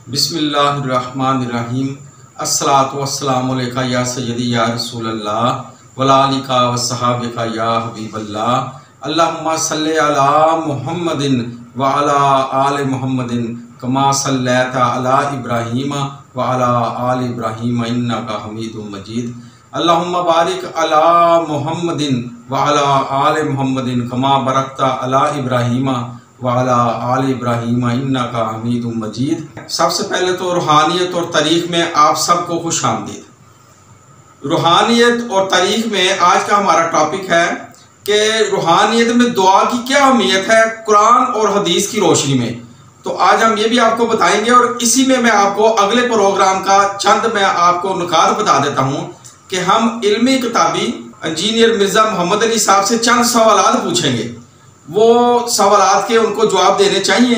بسم اللہ الرحمن الرحیم۔ الصلاۃ والسلام علیکہ یا سیدی یا رسول اللہ وعلی آلکہ وصحابکہ یا حبیب اللہ۔ اللہم صلی علی محمد وعلی آل محمد کما صلیت علی ابراہیم وعلی آل ابراہیم انکا حمید مجید۔ اللہم بارک علی محمد وعلی آل محمد کما بارکت علی ابراہیم وعلی آل ابراہیم انکا حمید مجید۔ سب سے پہلے تو روحانیت اور تاریخ میں آپ سب کو خوش آمدید۔ روحانیت اور تاریخ میں آج کا ہمارا ٹاپک ہے کہ روحانیت میں دعا کی کیا اہمیت ہے قرآن اور حدیث کی روشنی میں۔ تو آج ہم یہ بھی آپ کو بتائیں گے، اور اسی میں آپ کو اگلے پروگرام کا چند میں آپ کو نکات بتا دیتا ہوں کہ ہم علمی کتابی انجینئر مرزا محمد علی صاحب سے چند سوالات پوچھیں گے۔ وہ سوالات کے ان کو جواب دینے چاہیے،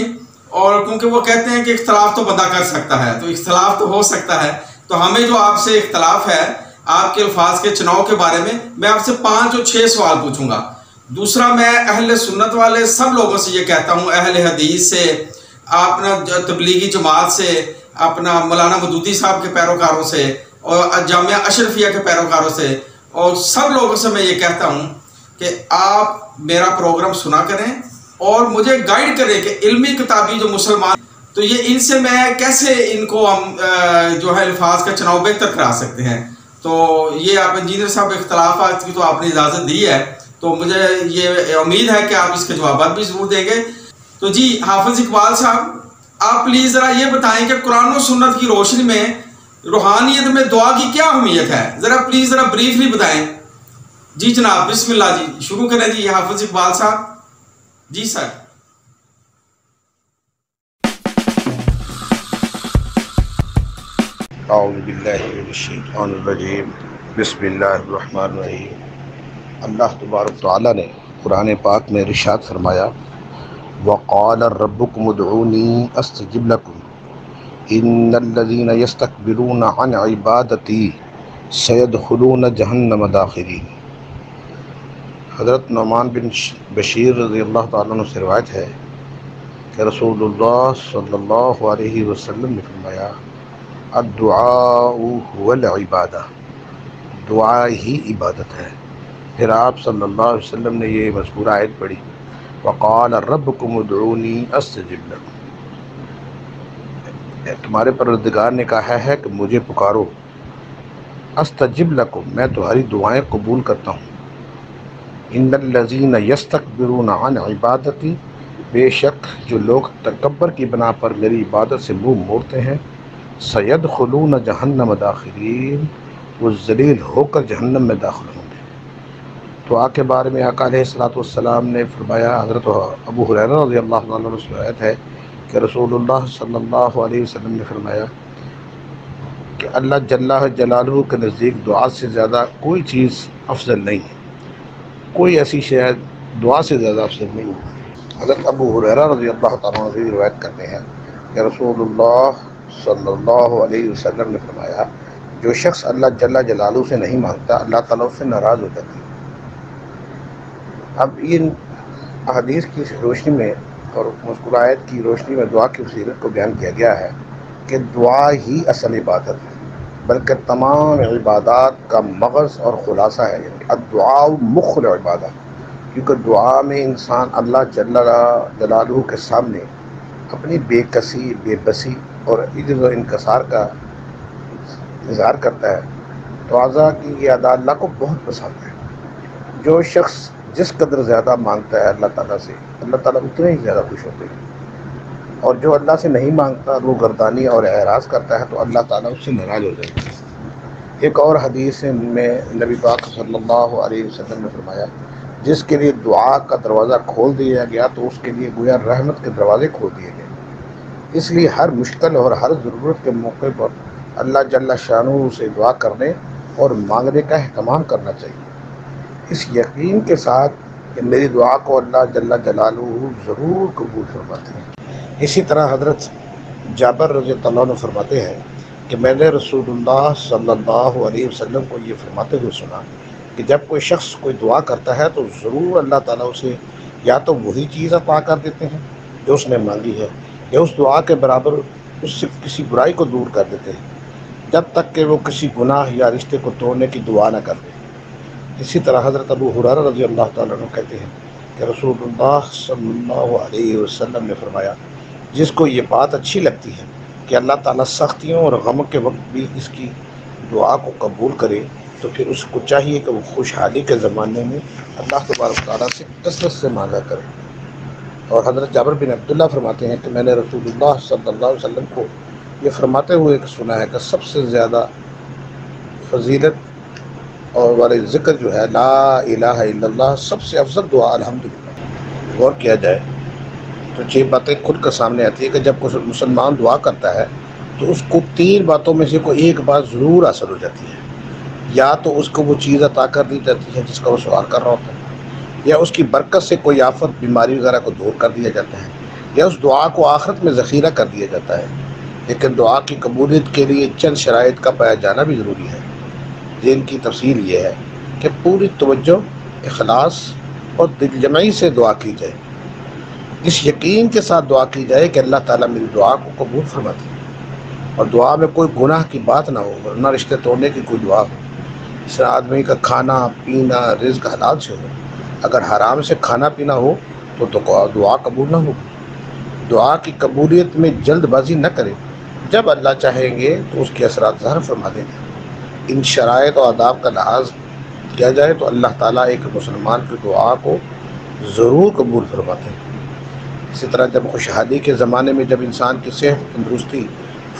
اور کیونکہ وہ کہتے ہیں کہ اختلاف تو بندہ کر سکتا ہے، تو اختلاف تو ہو سکتا ہے، تو ہمیں جو آپ سے اختلاف ہے آپ کے الفاظ کے چناؤ کے بارے میں آپ سے 5 اور 6 سوال پوچھوں گا۔ دوسرا، میں اہل سنت والے سب لوگوں سے یہ کہتا ہوں، اہل حدیث سے، اپنا تبلیغی جماعت سے، اپنا مولانا مودودی صاحب کے پیروکاروں سے، اور جامعہ اشرفیہ کے پیروکاروں سے، اور سب لوگوں سے میں یہ کہتا ہوں کہ آپ میرا پروگرام سنا کریں اور مجھے گائیڈ کریں کہ علمی کتابی جو مسلمان، تو یہ ان سے میں کیسے ان کو ہم جو ہے الفاظ کا چناؤ بہتر کرا سکتے ہیں۔ تو یہ آپ انجینئر صاحب اختلافات کی تو آپ نے اجازت دی ہے، تو مجھے یہ امید ہے کہ آپ اس کے جوابات بھی ضرور دیں گے۔ تو جی حافظ اقبال صاحب، آپ پلیز ذرا یہ بتائیں کہ قرآن و سنت کی روشنی میں روحانیت میں دعا کی کیا اہمیت ہے، ذرا پلیز ذرا بریفلی بتائیں۔ جی جناب، بسم اللہ جی، شروع کریں جی حافظ اقبال صاحب۔ جی سر۔ اعوذ باللہ من الشیطان الرجیم، بسم اللہ الرحمن الرحیم۔ اللہ تبارک تعالیٰ نے قرآن پاک میں ارشاد فرمایا، وَقَالَ رَبُّكُمُ ادْعُونِي أَسْتَجِبْ لَكُمْ إِنَّ الَّذِينَ يَسْتَكْبِرُونَ عَنْ عِبَادَتِي سَيَدْخُلُونَ جَهَنَّمَ دَاخِرِينَ۔ حضرت نعمان بن بشیر رضی اللہ تعالیٰ عنہ سے روایت ہے کہ رسول اللہ صلی اللہ علیہ وسلم نے فرمایا، الدعاء هو العبادہ، دعا ہی عبادت ہے۔ پھر آپ صلی اللہ علیہ وسلم نے یہ مذکورہ آیت پڑھی، وقال ربکم ادعونی استجب لکم، تمہارے پروردگار نے کہا ہے کہ مجھے پکارو، استجب لکم، میں تمہاری دعائیں قبول کرتا ہوں۔ ان الذین یستکبرون عن عبادتی، بے شک جو لوگ تکبر کی بنا پر میری عبادت سے منہ موڑتے ہیں، سیدخلون جہنم داخرین، وہ ذلیل ہو کر جہنم میں داخل ہوں گے۔ دعا کے بارے میں آقا علیہ الصلوۃ والسلام نے فرمایا، حضرت ابو ہریرہ رضی اللہ عنہ سے روایت ہے کہ رسول اللہ صلی اللہ علیہ وسلم نے فرمایا کہ اللہ جل جلالہ کے نزدیک دعا سے زیادہ کوئی چیز افضل نہیں ہے، کوئی ایسی شے دعا سے زیادہ افضل نہیں ہے۔ حضرت ابو ہریرہ رضی اللہ تعالیٰ عنہ سے روایت کرتے ہیں کہ رسول اللہ صلی اللہ علیہ وسلم نے فرمایا، جو شخص اللہ جل جلالہ سے نہیں مانگتا اللہ تعالیٰ اس سے ناراض ہو جاتی ہے۔ اب ان احادیث کی روشنی میں اور مذکورہ آیت کی روشنی میں دعا کی فضیلت کو بیان کیا گیا ہے کہ دعا ہی اصل عبادت ہے، بلکہ تمام عبادات کا مغز اور خلاصہ ہے، یعنی الدعاء مخ العبادہ، کیونکہ دعا میں انسان اللہ جل جلالہ کے سامنے اپنی بے کسی، بے بسی اور عجز و انکسار کا اظہار کرتا ہے۔ تو اعضاء کی یہ ادا اللہ کو بہت پسند ہے۔ جو شخص جس قدر زیادہ مانگتا ہے اللہ تعالیٰ سے، اللہ تعالیٰ اتنے ہی زیادہ خوش ہوتے ہیں، اور جو اللہ سے نہیں مانگتا، رو گردانی اور اعراض کرتا ہے، تو اللہ تعالیٰ اس سے ناراض ہو جاتا ہے۔ ایک اور حدیث میں نبی پاک صلی اللہ علیہ وسلم نے فرمایا، جس کے لیے دعا کا دروازہ کھول دیا گیا تو اس کے لیے گویا رحمت کے دروازے کھول دیے گئے۔ اس لیے ہر مشکل اور ہر ضرورت کے موقع پر اللہ جل شانہ سے دعا کرنے اور مانگنے کا اہتمام کرنا چاہیے، اس یقین کے ساتھ کہ میری دعا کو اللہ جل جلالہ ضرور قبول فرماتے ہیں۔ اسی طرح حضرت جابر رضی اللہ عنہ فرماتے ہیں کہ میں نے رسول اللہ صلی اللہ علیہ وسلم کو یہ فرماتے ہوئے سنا کہ جب کوئی شخص کوئی دعا کرتا ہے تو ضرور اللہ تعالیٰ اسے یا تو وہی چیز عطا کر دیتے ہیں جو اس نے مانگی ہے، یا اس دعا کے برابر اس سے کسی برائی کو دور کر دیتے ہیں جب تک کہ وہ کسی گناہ یا رشتے کو توڑنے کی دعا نہ کر دے۔ اسی طرح حضرت ابو ہریرہ رضی اللہ تعالیٰ عنہ کہتے ہیں کہ رسول اللہ صلی اللہ علیہ وسلم نے فرمایا، جس کو یہ بات اچھی لگتی ہے کہ اللہ تعالیٰ سختیوں اور غم کے وقت بھی اس کی دعا کو قبول کرے، تو پھر اس کو چاہیے کہ وہ خوشحالی کے زمانے میں اللہ تبارک تعالیٰ سے کثرت سے مانگا کرے۔ اور حضرت جابر بن عبداللہ فرماتے ہیں کہ میں نے رسول اللہ صلی اللہ علیہ وسلم کو یہ فرماتے ہوئے سنا ہے کہ سب سے زیادہ فضیلت اور والے ذکر جو ہے لا الہ الا اللہ، سب سے افضل دعا الحمدللہ۔ غور کیا جائے تو یہ باتیں کھل کر سامنے آتی ہے کہ جب کوئی مسلمان دعا کرتا ہے تو اس کو 3 باتوں میں سے کوئی ایک بات ضرور حاصل ہو جاتی ہے۔ یا تو اس کو وہ چیز عطا کر دی جاتی ہے جس کا وہ سوال کر رہا ہوتا ہے، یا اس کی برکت سے کوئی آفت بیماری وغیرہ کو دور کر دیا جاتا ہے، یا اس دعا کو آخرت میں ذخیرہ کر دیا جاتا ہے۔ لیکن دعا کی قبولیت کے لیے چند شرائط کا پایا جانا بھی ضروری ہے، جن کی تفصیل یہ ہے کہ پوری توجہ، اخلاص اور دل جمعی سے دعا کی جائے، اس یقین کے ساتھ دعا کی جائے کہ اللہ تعالیٰ میری دعا کو قبول فرماتے ہیں، اور دعا میں کوئی گناہ کی بات نہ ہو، نہ رشتے توڑنے کی کوئی دعا ہو۔ اس آدمی کا کھانا پینا رزق حلال سے ہو، اگر حرام سے کھانا پینا ہو تو دعا قبول نہ ہوگی۔ دعا کی قبولیت میں جلد بازی نہ کرے، جب اللہ چاہیں گے تو اس کے اثرات ظاہر فرما دیں گے۔ ان شرائط و آداب کا لحاظ کیا جائے تو اللہ تعالیٰ ایک مسلمان کی دعا کو ضرور قبول فرماتے ہیں۔ اسی طرح جب خوشحالی کے زمانے میں جب انسان کی صحت، تندرستی،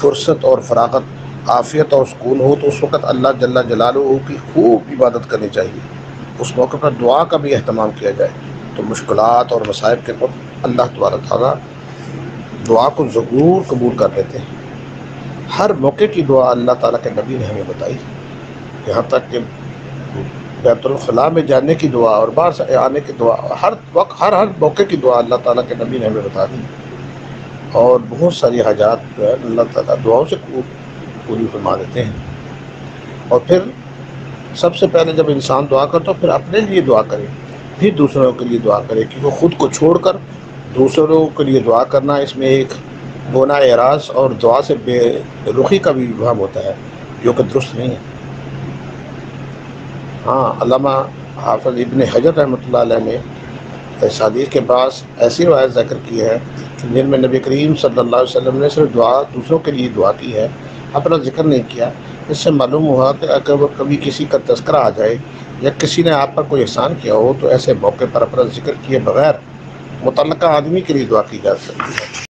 فرصت اور فراغت، عافیت اور سکون ہو تو اس وقت اللہ جل جلالہ کی خوب عبادت کرنی چاہیے۔ اس موقع پر دعا کا بھی اہتمام کیا جائے تو مشکلات اور مصائب کے وقت اللہ تبارک تعالیٰ دعا کو ضرور قبول کر لیتے ہیں۔ ہر موقع کی دعا اللہ تعالیٰ کے نبی نے ہمیں بتائی، یہاں تک کہ بیت الخلاء میں جانے کی دعا اور باہر سے آنے کی دعا، ہر وقت ہر موقع کی دعا اللہ تعالیٰ کے نبی نے ہمیں بتا دی، اور بہت ساری حاجات جو ہے اللہ تعالیٰ دعاؤں سے پوری فرما دیتے ہیں۔ اور پھر سب سے پہلے جب انسان دعا کرتا تو پھر اپنے لیے دعا کرے، پھر دوسروں کے لیے دعا کرے، کیونکہ خود کو چھوڑ کر دوسروں کے لیے دعا کرنا، اس میں ایک گناہ اعراض اور دعا سے بے رخی کا بھی ابہام ہوتا ہے، جو کہ درست نہیں ہے۔ ہاں، علامہ حافظ ابن حجر رحمۃ اللہ علیہ نے اس حدیث کے پاس ایسی روایت ذکر کی ہے جن میں نبی کریم صلی اللہ علیہ وسلم نے صرف دوسروں کے لیے دعا کی ہے، اپنا ذکر نہیں کیا۔ اس سے معلوم ہوا کہ اگر کبھی کسی کا تذکرہ آ جائے یا کسی نے آپ پر کوئی احسان کیا ہو تو ایسے موقع پر اپنا ذکر کیے بغیر متعلقہ آدمی کے لیے دعا کی جا سکتی ہے۔